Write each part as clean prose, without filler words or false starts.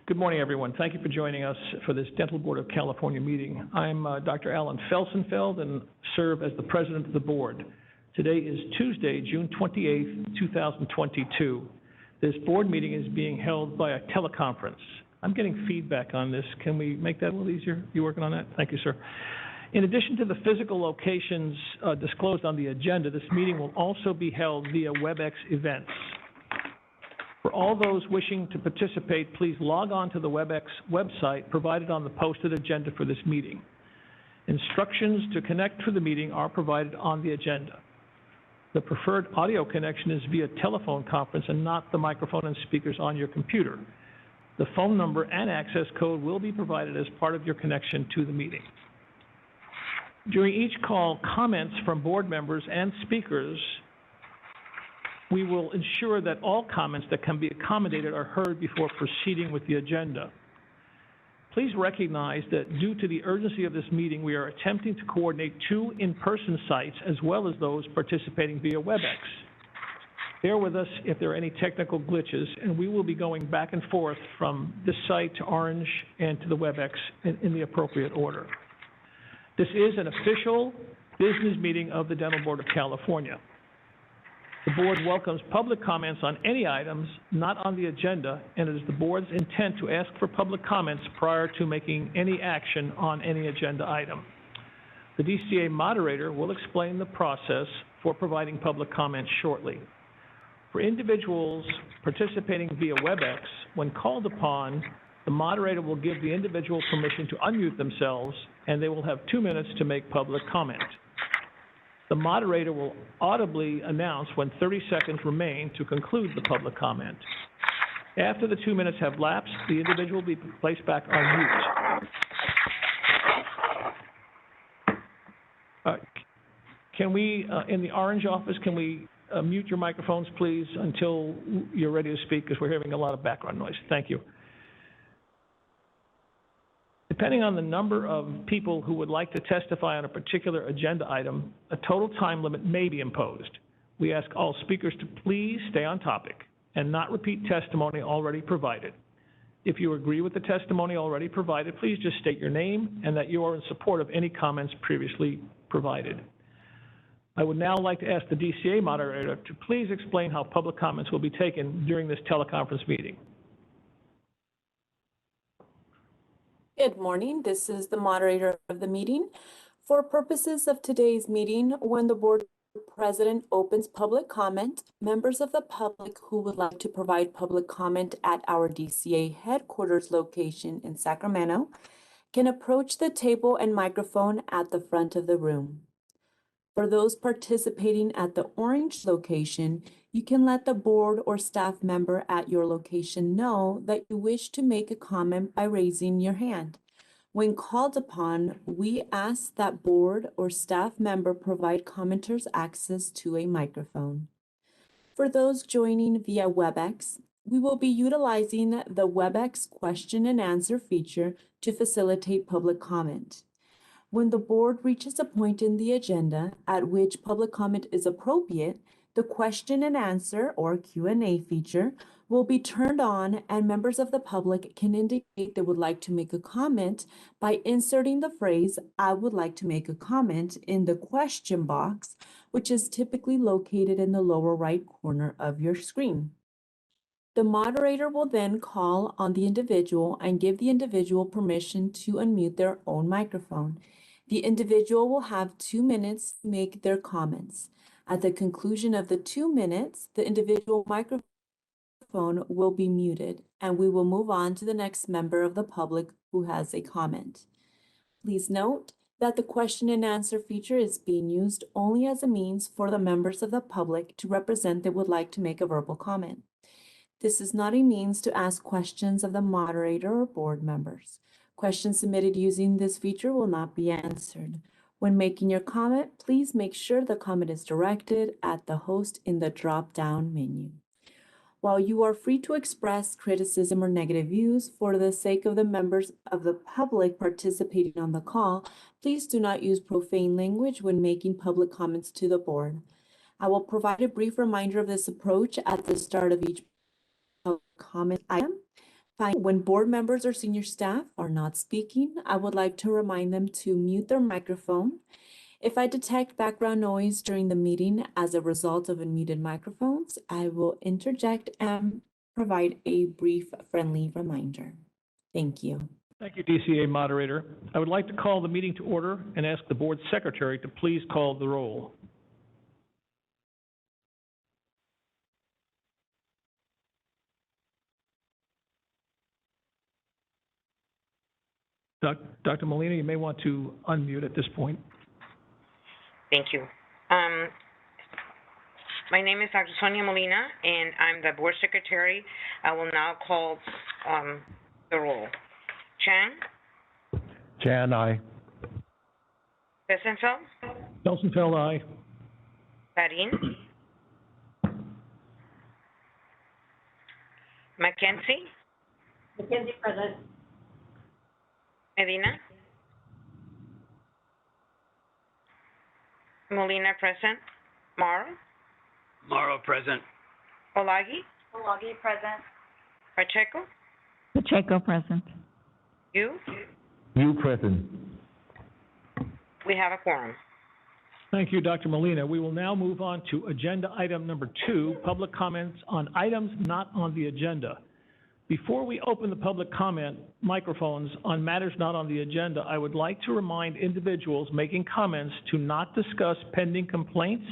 Good morning, everyone. Thank you for joining us for this Dental Board of California meeting. I'm Dr. Alan Felsenfeld and serve as the president of the board. Today is Tuesday, June 28th, 2022. This board meeting is being held by a teleconference. I'm getting feedback on this. Can we make that a little easier? You working on that? Thank you, sir. In addition to the physical locations disclosed on the agenda, this meeting will also be held via WebEx events. For all those wishing to participate, please log on to the WebEx website provided on the posted agenda for this meeting. Instructions to connect to the meeting are provided on the agenda. The preferred audio connection is via telephone conference and not the microphone and speakers on your computer. The phone number and access code will be provided as part of your connection to the meeting. During each call, comments from board members and speakers, we will ensure that all comments that can be accommodated are heard before proceeding with the agenda. Please recognize that due to the urgency of this meeting, we are attempting to coordinate two in-person sites as well as those participating via WebEx. Bear with us if there are any technical glitches, and we will be going back and forth from this site to Orange and to the WebEx in the appropriate order. This is an official business meeting of the Dental Board of California. The board welcomes public comments on any items not on the agenda, and it is the board's intent to ask for public comments prior to making any action on any agenda item. The DCA moderator will explain the process for providing public comments shortly. For individuals participating via WebEx, when called upon, the moderator will give the individual permission to unmute themselves, and they will have 2 minutes to make public comment. The moderator will audibly announce when 30 seconds remain to conclude the public comment. After the 2 minutes have lapsed, the individual will be placed back on mute. Can we, in the Orange office, can we mute your microphones, please, until you're ready to speak, because we're hearing a lot of background noise. Thank you. Depending on the number of people who would like to testify on a particular agenda item, a total time limit may be imposed. We ask all speakers to please stay on topic and not repeat testimony already provided. If you agree with the testimony already provided, please just state your name and that you are in support of any comments previously provided. I would now like to ask the DCA moderator to please explain how public comments will be taken during this teleconference meeting. Good morning. This is the moderator of the meeting. For purposes of today's meeting, when the board president opens public comment, members of the public who would like to provide public comment at our DCA headquarters location in Sacramento can approach the table and microphone at the front of the room. For those participating at the Orange location, you can let the board or staff member at your location know that you wish to make a comment by raising your hand. When called upon, we ask that board or staff member provide commenters access to a microphone. For those joining via WebEx, we will be utilizing the WebEx question and answer feature to facilitate public comment. When the board reaches a point in the agenda at which public comment is appropriate, the question and answer or Q&A feature will be turned on, and members of the public can indicate they would like to make a comment by inserting the phrase, "I would like to make a comment," in the question box, which is typically located in the lower right corner of your screen. The moderator will then call on the individual and give the individual permission to unmute their own microphone. The individual will have 2 minutes to make their comments. At the conclusion of the 2 minutes, the individual microphone will be muted, and we will move on to the next member of the public who has a comment. Please note that the question and answer feature is being used only as a means for the members of the public to represent that would like to make a verbal comment. This is not a means to ask questions of the moderator or board members. Questions submitted using this feature will not be answered. When making your comment, please make sure the comment is directed at the host in the drop-down menu. While you are free to express criticism or negative views for the sake of the members of the public participating on the call, please do not use profane language when making public comments to the board. I will provide a brief reminder of this approach at the start of each public comment item. When board members or senior staff are not speaking, I would like to remind them to mute their microphone. If I detect background noise during the meeting as a result of unmuted microphones, I will interject and provide a brief, friendly reminder. Thank you. Thank you, DCA moderator. I would like to call the meeting to order and ask the board secretary to please call the roll. Dr. Molina, you may want to unmute at this point. Thank you. My name is Dr. Sonia Molina, and I'm the board secretary. I will now call the roll. Chan? Chan, aye. Felsenfeld? Felsenfeld, aye. Parin? McKenzie? McKenzie, present. Medina? Molina, present. Morrow? Morrow, present. Olagi? Olagi, present. Pacheco? Pacheco, present. You? You present. We have a quorum. Thank you, Dr. Molina. We will now move on to agenda item number 2, public comments on items not on the agenda. Before we open the public comment microphones on matters not on the agenda, I would like to remind individuals making comments to not discuss pending complaints,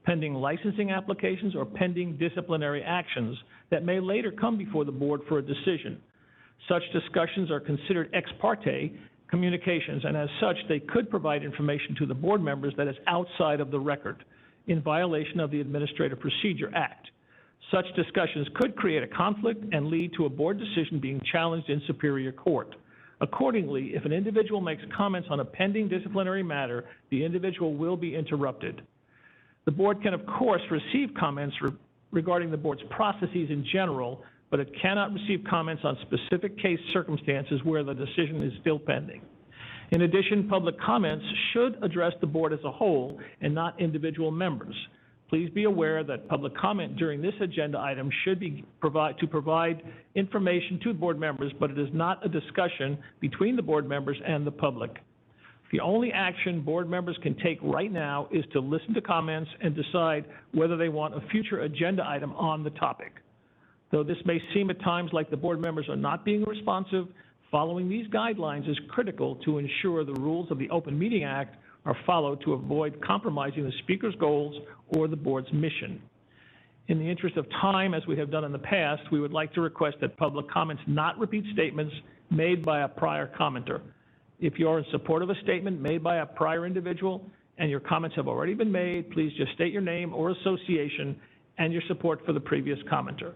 pending licensing applications, or pending disciplinary actions that may later come before the board for a decision. Such discussions are considered ex parte communications, and as such, they could provide information to the board members that is outside of the record in violation of the Administrative Procedure Act. Such discussions could create a conflict and lead to a board decision being challenged in Superior Court. Accordingly, if an individual makes comments on a pending disciplinary matter, the individual will be interrupted. The board can, of course, receive comments regarding the board's processes in general, but it cannot receive comments on specific case circumstances where the decision is still pending. In addition, public comments should address the board as a whole and not individual members. Please be aware that public comment during this agenda item should be to provide information to board members, but it is not a discussion between the board members and the public. The only action board members can take right now is to listen to comments and decide whether they want a future agenda item on the topic. Though this may seem at times like the board members are not being responsive, following these guidelines is critical to ensure the rules of the Open Meeting Act are followed to avoid compromising the speaker's goals or the board's mission. In the interest of time, as we have done in the past, we would like to request that public comments not repeat statements made by a prior commenter. If you are in support of a statement made by a prior individual and your comments have already been made, please just state your name or association and your support for the previous commenter.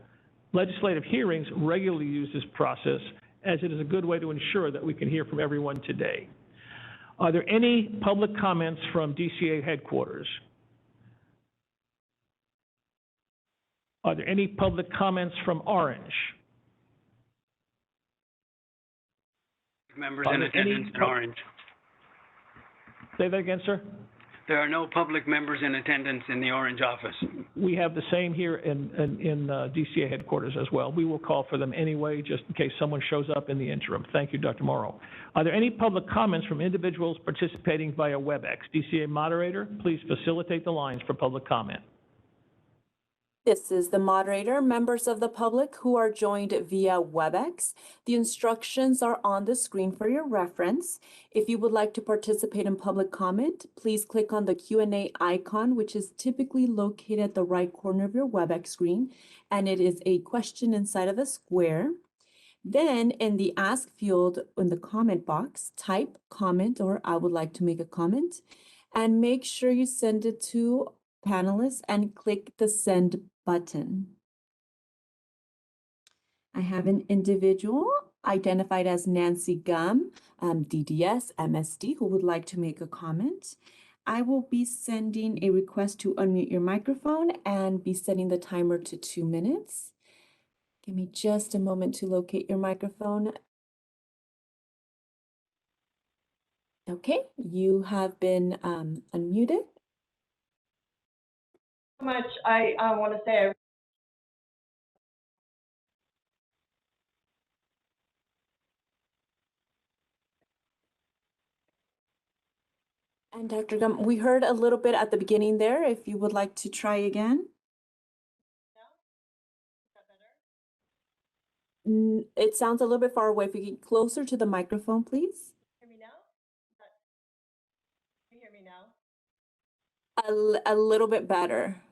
Legislative hearings regularly use this process, as it is a good way to ensure that we can hear from everyone today. Are there any public comments from DCA headquarters? Are there any public comments from Orange? Members in attendance in Orange. Say that again, sir? There are no public members in attendance in the Orange office. We have the same here in DCA headquarters as well. We will call for them anyway, just in case someone shows up in the interim. Thank you, Dr. Morrow. Are there any public comments from individuals participating via WebEx? DCA moderator, please facilitate the lines for public comment. This is the moderator. Members of the public who are joined via WebEx, the instructions are on the screen for your reference. If you would like to participate in public comment, please click on the Q&A icon, which is typically located at the right corner of your WebEx screen, and it is a question inside of a square. Then in the Ask field in the comment box, type comment or I would like to make a comment, and make sure you send it to panelists and click the send button. I have an individual identified as Nancy Gum, DDS, MSD, who would like to make a comment. I will be sending a request to unmute your microphone and be setting the timer to 2 minutes. Give me just a moment to locate your microphone. Okay, you have been unmuted. Much I want to say And Dr. Gum, we heard a little bit at the beginning there, if you would like to try again. It sounds a little bit far away. If you get closer to the microphone, please. Hear me now? Can you hear me now? A little bit better.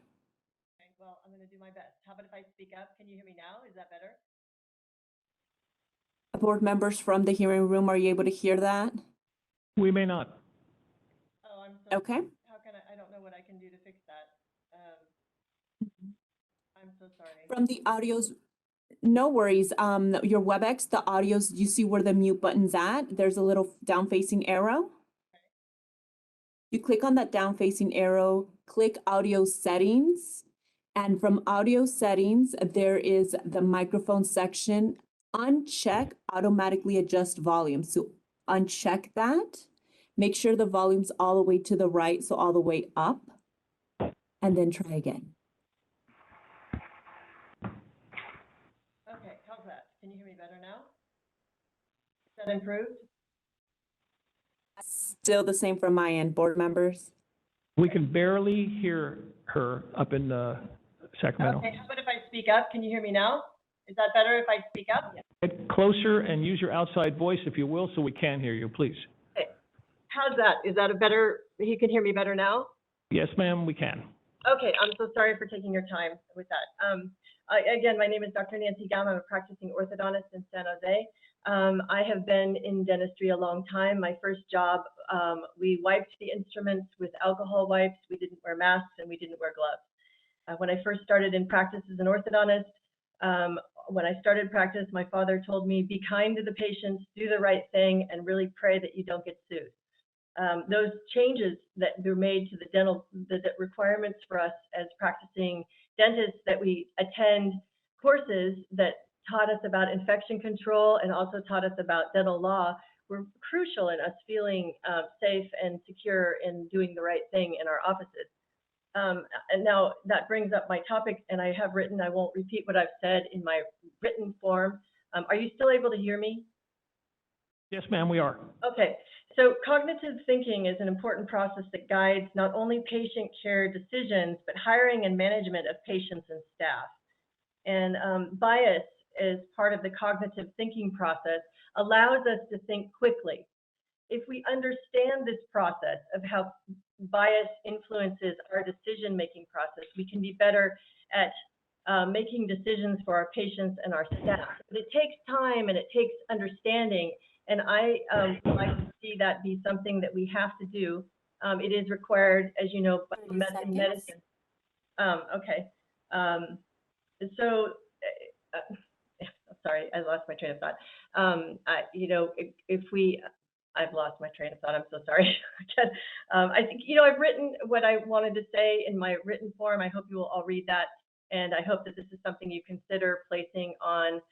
Okay, well, I'm gonna do my best. How about if I speak up? Can you hear me now? Is that better? Board members from the hearing room, are you able to hear that? We may not. Oh, I'm so. Okay. How can I don't know what I can do to fix that. I'm so sorry. From the audios, no worries. Your WebEx, the audios, you see where the mute button's at? There's a little down-facing arrow. You click on that down-facing arrow, click audio settings, and from audio settings, there is the microphone section. Uncheck automatically adjust volume. So uncheck that. Make sure the volume's all the way to the right, so all the way up, and then try again. Okay, how's that? Can you hear me better now? Is that improved? Still the same from my end, board members. We can barely hear her up in Sacramento. Okay, how about if I speak up? Can you hear me now? Is that better if I speak up? Get closer and use your outside voice, if you will, so we can hear you, please. Okay. How's that? Is that a better, you can hear me better now? Yes, ma'am, we can. Okay, I'm so sorry for taking your time with that. Again, my name is Dr. Nancy Gum. I'm a practicing orthodontist in San Jose. I have been in dentistry a long time. My first job, we wiped the instruments with alcohol wipes. We didn't wear masks and we didn't wear gloves. When I first started in practice as an orthodontist, when I started practice, my father told me, be kind to the patients, do the right thing, and really pray that you don't get sued. Those changes that were made to the dental, the requirements for us as practicing dentists, that we attend courses that taught us about infection control and also taught us about dental law, were crucial in us feeling safe and secure in doing the right thing in our offices. And now that brings up my topic, and I have written, I won't repeat what I've said in my written form. Are you still able to hear me? Yes, ma'am, we are. Okay, so cognitive thinking is an important process that guides not only patient care decisions, but hiring and management of patients and staff. And bias, as part of the cognitive thinking process, allows us to think quickly. If we understand this process of how bias influences our decision-making process, we can be better at making decisions for our patients and our staff. But it takes time and it takes understanding, and I would like to see that be something that we have to do. It is required, as you know, in medicine. Okay. Sorry, I lost my train of thought. You know, I've lost my train of thought. I'm so sorry. I think, you know, I've written what I wanted to say in my written form. I hope you will all read that. And I hope that this is something you consider placing on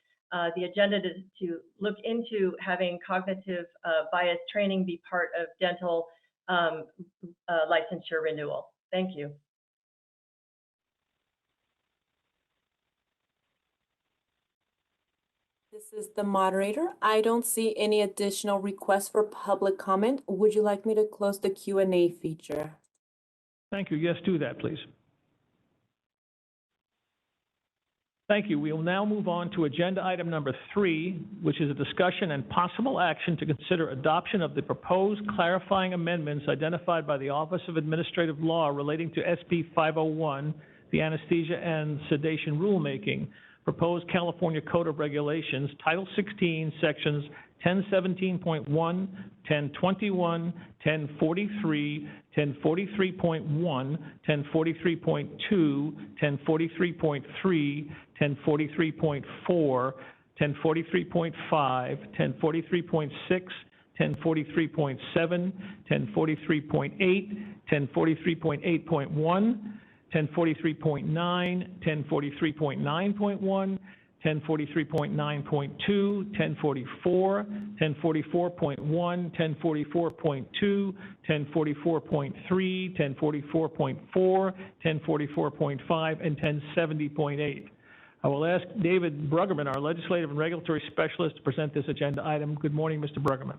the agenda to look into having cognitive bias training be part of dental licensure renewal. Thank you. This is the moderator. I don't see any additional requests for public comment. Would you like me to close the Q&A feature? Thank you. Yes, do that, please. Thank you. We will now move on to agenda item number 3, which is a discussion and possible action to consider adoption of the proposed clarifying amendments identified by the Office of Administrative Law relating to SB 501, the Anesthesia and Sedation Rulemaking, proposed California Code of Regulations, Title 16, Sections 1017.1, 1021, 1043, 1043.1, 1043.2, 1043.3, 1043.4, 1043.5, 1043.6, 1043.7, 1043.8, 1043.8.1, 1043.9, 1043.9.1, 1043.9.2, 1044, 1044.1, 1044.2, 1044.3, 1044.4, 1044.5, and 1070.8. I will ask David Bruggerman, our legislative and regulatory specialist, to present this agenda item. Good morning, Mr. Bruggerman.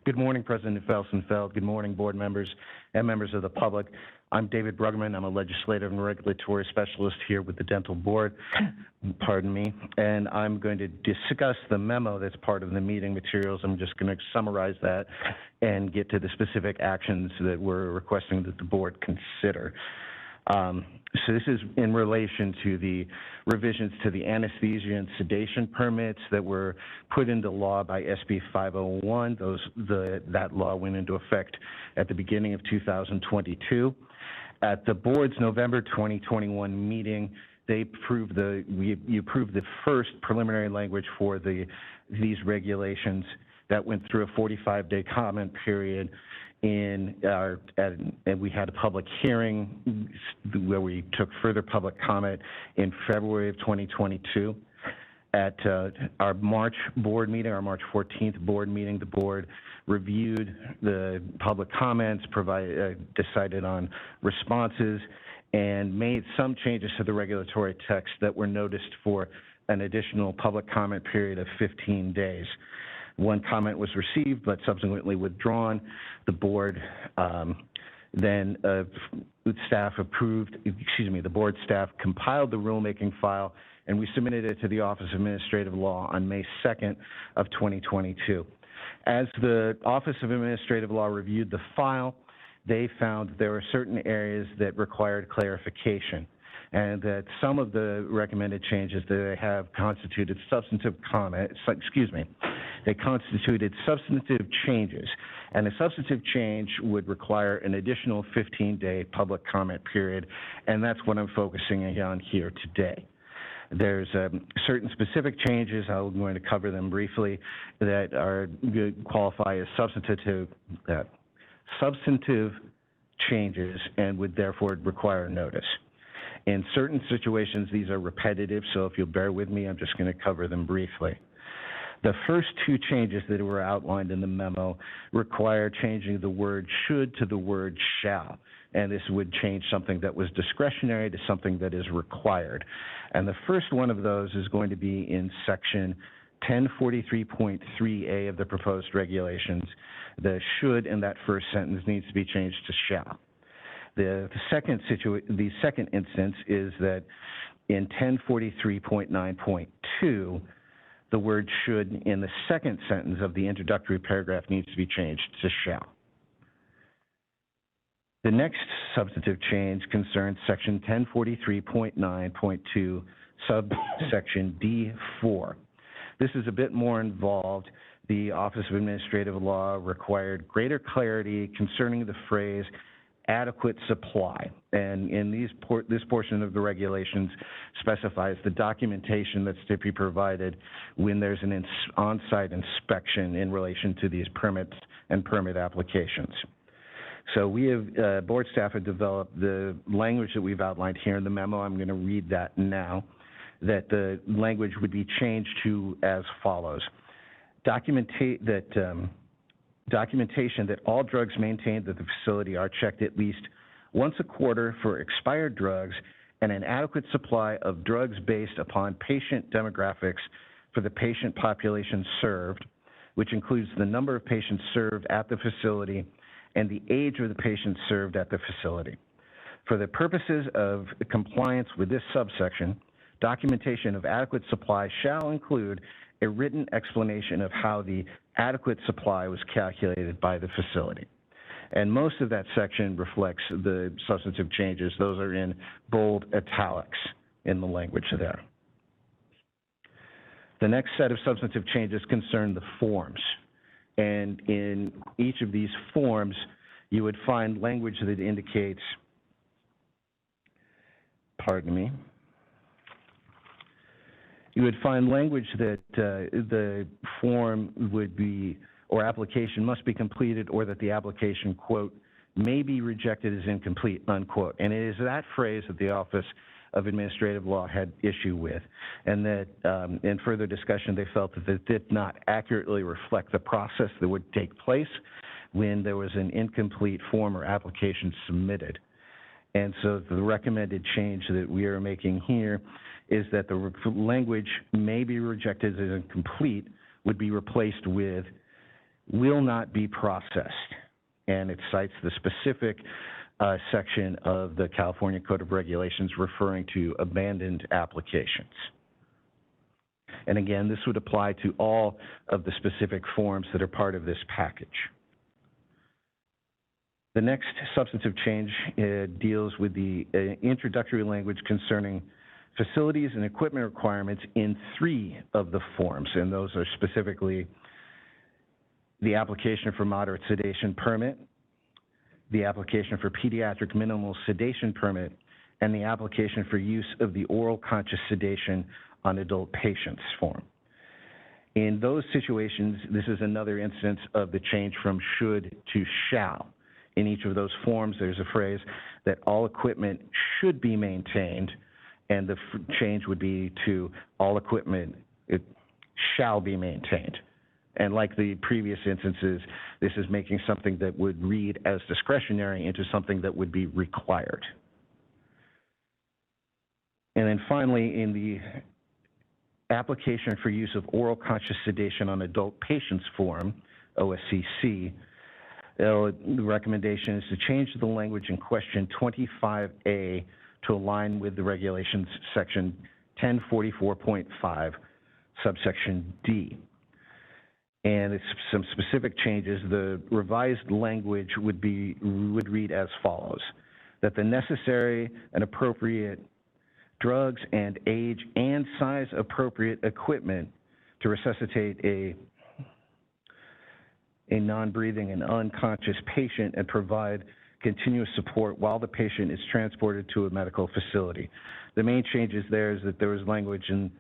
Good morning, President Felsenfeld. Good morning, board members and members of the public. I'm David Bruggeman. I'm a legislative and regulatory specialist here with the Dental Board, pardon me, and I'm going to discuss the memo that's part of the meeting materials. I'm just going to summarize that and get to the specific actions that we're requesting that the board consider. So this is in relation to the revisions to the anesthesia and sedation permits that were put into law by SB 501. That law went into effect at the beginning of 2022. At the board's November 2021 meeting, they approved you approved the first preliminary language for these regulations that went through a 45-day comment period. And we had a public hearing where we took further public comment in February of 2022. At our March board meeting, our March 14th board meeting, the board reviewed the public comments, decided on responses, and made some changes to the regulatory text that were noticed for an additional public comment period of 15 days. One comment was received but subsequently withdrawn. The board then staff approved, the board staff compiled the rulemaking file, and we submitted it to the Office of Administrative Law on May 2nd of 2022. As the Office of Administrative Law reviewed the file, they found there were certain areas that required clarification, and that some of the recommended changes that they have constituted substantive they constituted substantive changes, and a substantive change would require an additional 15-day public comment period, and that's what I'm focusing on here today. There's certain specific changes, I'm going to cover them briefly, that qualify as substantive changes and would therefore require notice. In certain situations, these are repetitive, so if you'll bear with me, I'm just going to cover them briefly. The first two changes that were outlined in the memo require changing the word should to the word shall, and this would change something that was discretionary to something that is required. And the first one of those is going to be in section 1043.3A of the proposed regulations. The should in that first sentence needs to be changed to shall. The second instance is that in 1043.9.2, the word should in the second sentence of the introductory paragraph needs to be changed to shall. The next substantive change concerns section 1043.9.2, subsection D4. This is a bit more involved. The Office of Administrative Law required greater clarity concerning the phrase adequate supply, and in this portion of the regulations specifies the documentation that's to be provided when there's an on-site inspection in relation to these permits and permit applications. So we have, board staff have developed the language that we've outlined here in the memo. I'm going to read that now, that the language would be changed to as follows. Documentation that all drugs maintained at the facility are checked at least once a quarter for expired drugs and an adequate supply of drugs based upon patient demographics for the patient population served, which includes the number of patients served at the facility and the age of the patients served at the facility. For the purposes of compliance with this subsection, documentation of adequate supply shall include a written explanation of how the adequate supply was calculated by the facility. And most of that section reflects the substantive changes. Those are in bold italics in the language there. The next set of substantive changes concern the forms. And in each of these forms, you would find language that indicates, you would find language that the form would be, or application must be completed, or that the application, quote, may be rejected as incomplete, unquote. And it is that phrase that the Office of Administrative Law had issue with, and that in further discussion, they felt that it did not accurately reflect the process that would take place when there was an incomplete form or application submitted. And so the recommended change that we are making here is that the language may be rejected as incomplete would be replaced with will not be processed. And it cites the specific section of the California Code of Regulations referring to abandoned applications. And again, this would apply to all of the specific forms that are part of this package. The next substantive change deals with the introductory language concerning facilities and equipment requirements in 3 of the forms, and those are specifically the application for moderate sedation permit, the application for pediatric minimal sedation permit, and the application for use of the oral conscious sedation on adult patients form. In those situations, this is another instance of the change from should to shall. In each of those forms, there's a phrase that all equipment should be maintained, and the change would be to all equipment, it shall be maintained. And like the previous instances, this is making something that would read as discretionary into something that would be required. And then finally, in the application for use of oral conscious sedation on adult patients form, OSCC, the recommendation is to change the language in question 25A to align with the regulations section 1044.5, subsection D. And it's some specific changes. The revised language would read as follows: that the necessary and appropriate drugs and age and size appropriate equipment to resuscitate a non-breathing and unconscious patient and provide continuous support while the patient is transported to a medical facility. The main changes there is that there was language in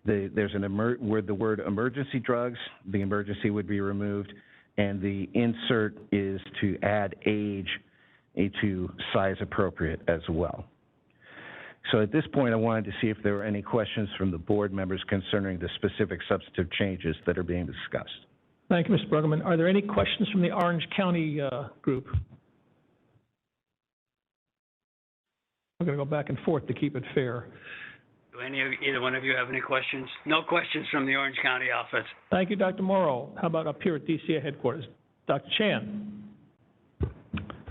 there's where the word emergency drugs, the emergency would be removed, and the insert is to add age to size appropriate as well. So at this point, I wanted to see if there were any questions from the board members concerning the specific substantive changes that are being discussed. Thank you, Mr. Bruggeman. Are there any questions from the Orange County group? I'm going to go back and forth to keep it fair. Do either one of you have any questions? No questions from the Orange County office. Thank you, Dr. Morrow. How about up here at DCA headquarters? Dr. Chan.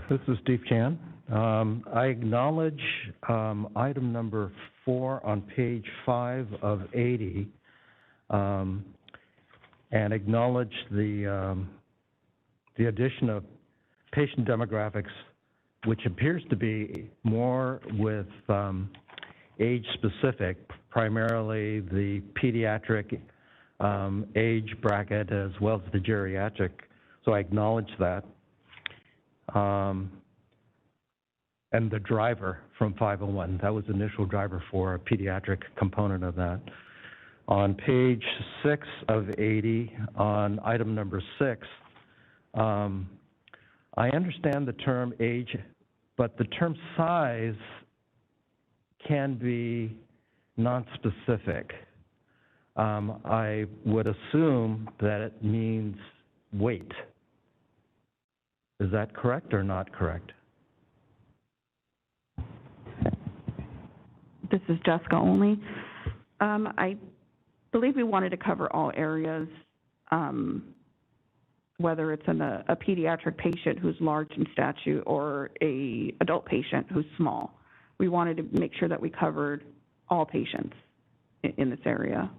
This is Steve Chan. I acknowledge item number 4 on page 5 of 80, and acknowledge the addition of patient demographics, which appears to be more with age specific, primarily the pediatric age bracket as well as the geriatric. So I acknowledge that. And the driver from 501, that was the initial driver for a pediatric component of that. On page 6 of 80, on item number 6, I understand the term age, but the term size can be non-specific. I would assume that it means weight. Is that correct or not correct? This is Jessica only. I believe we wanted to cover all areas, whether it's in a pediatric patient who's large in stature or a adult patient who's small. We wanted to make sure that we covered all patients in this area.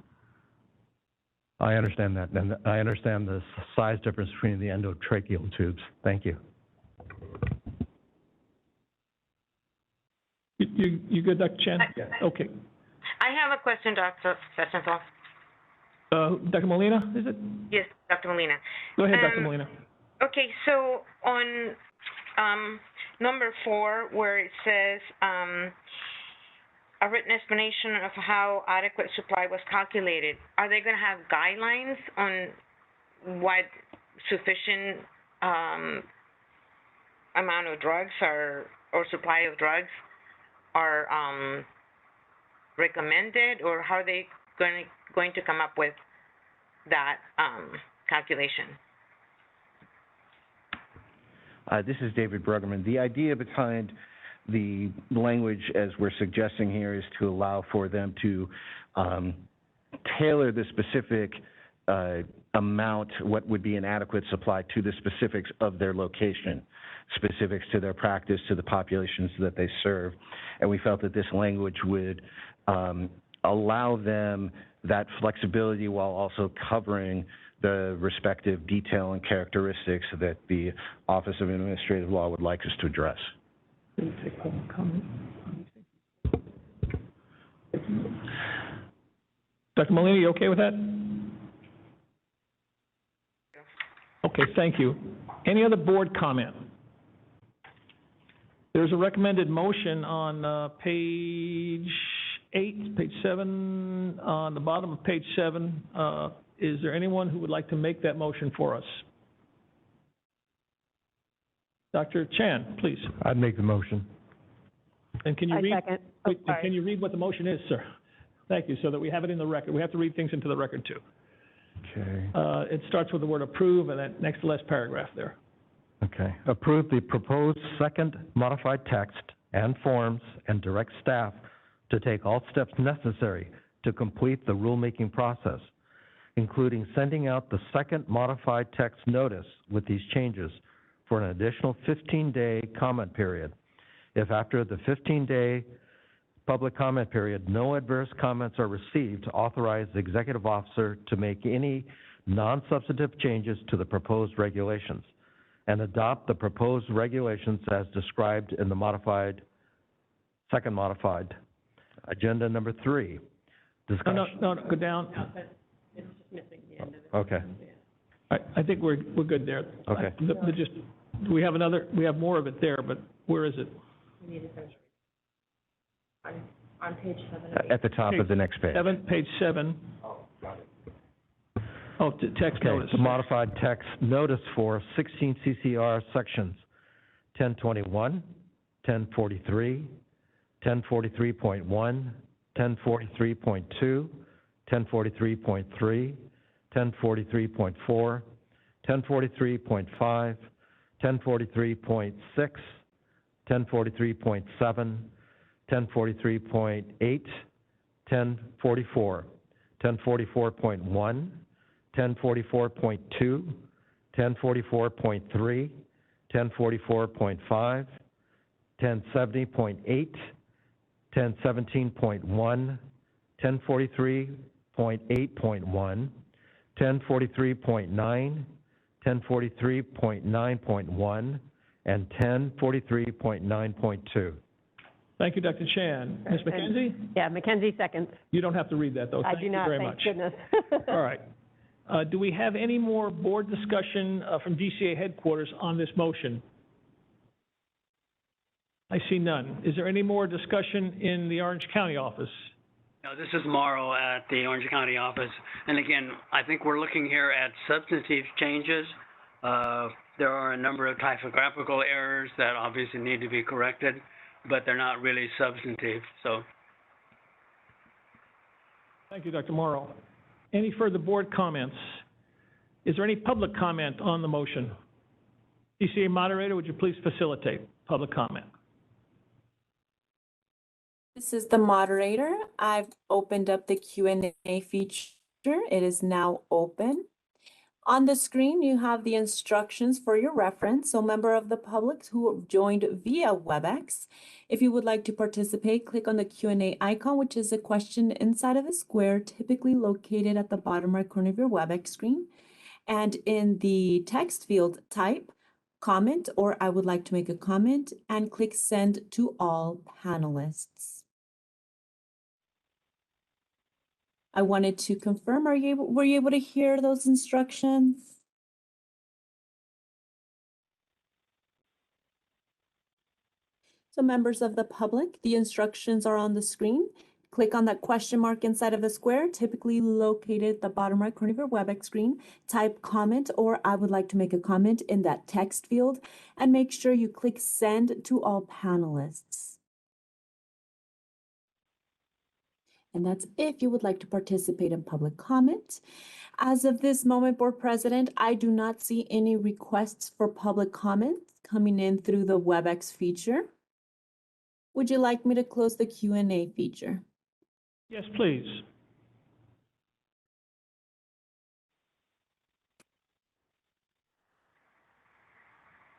I understand that, and I understand the size difference between the endotracheal tubes. Thank you. You good, Dr. Chen? Yeah. Okay. I have a question, Dr. Sessenfeld. Dr. Molina, is it? Yes, Dr. Molina. Go ahead, Dr. Molina. Okay, so on number 4, where it says a written explanation of how adequate supply was calculated, are they going to have guidelines on what sufficient amount of drugs or supply of drugs are recommended, or how are they going to come up with that calculation? This is David Bruggeman. The idea behind the language, as we're suggesting here, is to allow for them to tailor the specific amount, what would be an adequate supply to the specifics of their location, specifics to their practice, to the populations that they serve. And we felt that this language would allow them that flexibility while also covering the respective detail and characteristics that the Office of Administrative Law would like us to address. Take public comment. Dr. Molina, you okay with that? Okay, thank you. Any other board comment? There's a recommended motion on page 8, page 7, on the bottom of page 7. Is there anyone who would like to make that motion for us? Dr. Chan, please. I'd make the motion. And can you read? second. Can you read what the motion is, sir? Thank you, so that we have it in the record. We have to read things into the record, too. Okay. It starts with the word approve, and that next to last paragraph there. Okay. Approve the proposed second modified text and forms and direct staff to take all steps necessary to complete the rulemaking process, including sending out the second modified text notice with these changes for an additional 15-day comment period. If after the 15-day public comment period, no adverse comments are received, authorize the executive officer to make any non-substantive changes to the proposed regulations and adopt the proposed regulations as described in the second modified. Agenda number 3, discussion. No, go down. It's just missing the end of it. Okay. I think we're good there. Okay. We have more of it there, but where is it? We need to finish. On page 7 of 8. At the top of the next page. Page 7. Oh, text Okay, notice. the modified text notice for 16 CCR sections 1021, 1043, 1043.1, 1043.2, 1043.3, 1043.4, 1043.5, 1043.6, 1043.7, 1043.8, 1044, 1044.1, 1044.2, 1044.3, 1044.5, 1070.8, 1017.1, 1043.8.1, 1043.9, 1043.9.1, and 1043.9.2. Thank you, Dr. Chan. Ms. McKenzie? Yeah, McKenzie seconds. You don't have to read that, though. I do not, Thank you very thank much. goodness. All right. Do we have any more board discussion from DCA headquarters on this motion? I see none. Is there any more discussion in the Orange County office? No, this is Morrow at the Orange County office. And again, I think we're looking here at substantive changes. There are a number of typographical errors that obviously need to be corrected, but they're not really substantive, so. Thank you, Dr. Morrow. Any further board comments? Is there any public comment on the motion? DCA moderator, would you please facilitate public comment? This is the moderator. I've opened up the Q&A feature. It is now open. On the screen, you have the instructions for your reference. So member of the public who have joined via WebEx, if you would like to participate, click on the Q&A icon, which is a question inside of a square, typically located at the bottom right corner of your WebEx screen. And in the text field, type comment, or I would like to make a comment, and click send to all panelists. I wanted to confirm, were you able to hear those instructions? So members of the public, the instructions are on the screen. Click on that question mark inside of the square, typically located at the bottom right corner of your WebEx screen. Type comment, or I would like to make a comment in that text field, and make sure you click send to all panelists. And that's if you would like to participate in public comment. As of this moment, Board President, I do not see any requests for public comment coming in through the WebEx feature. Would you like me to close the Q&A feature? Yes, please.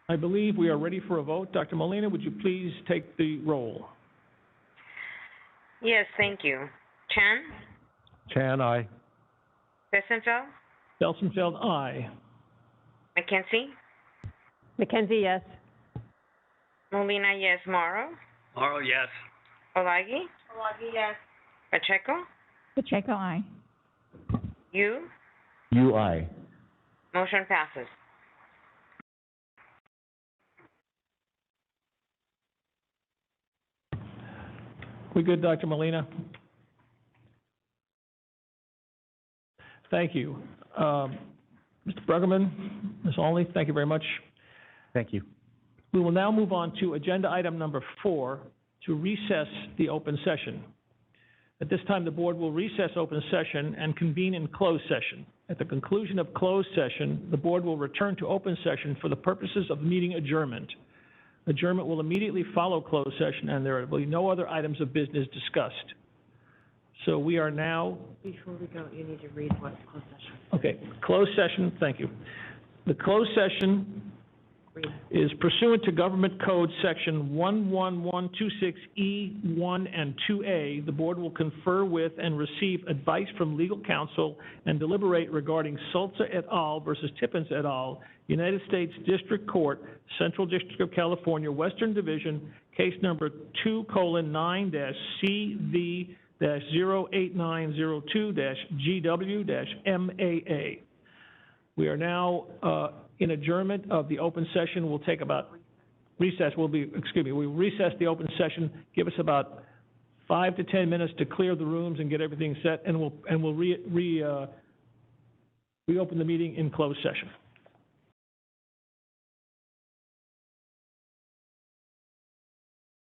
I believe we are ready for a vote. Dr. Molina, would you please take the roll? Yes, thank you. Chan, Chan, aye. Felsenfeld, Felsenfeld, aye. McKenzie, McKenzie, yes. Molina, yes. Morrow, Morrow, yes. Olagi? Olagi, yes. Pacheco, Pacheco, aye. you, You, aye. motion passes. We good, Dr. Molina? Thank you. Mr. Bruggeman, Ms. Olney, thank you very much. Thank you. We will now move on to agenda item number 4, to recess the open session. At this time, the board will recess open session and convene in closed session. At the conclusion of closed session, the board will return to open session for the purposes of meeting adjournment. Adjournment will immediately follow closed session, and there will be no other items of business discussed. So we are now, Before we go, you need to read what closed session. okay, closed session, thank you. The closed session Read. is pursuant to Government Code Section 11126E1 and 2A. The board will confer with and receive advice from legal counsel and deliberate regarding Sulza et al. Versus Tippins et al., United States District Court, Central District of California, Western Division, case number 2:9-CV-08902-GW-MAA. We are now in adjournment of the open session. We'll take about recess. We recess the open session. Give us about 5 to 10 minutes to clear the rooms and get everything set, and we'll reopen the meeting in closed session.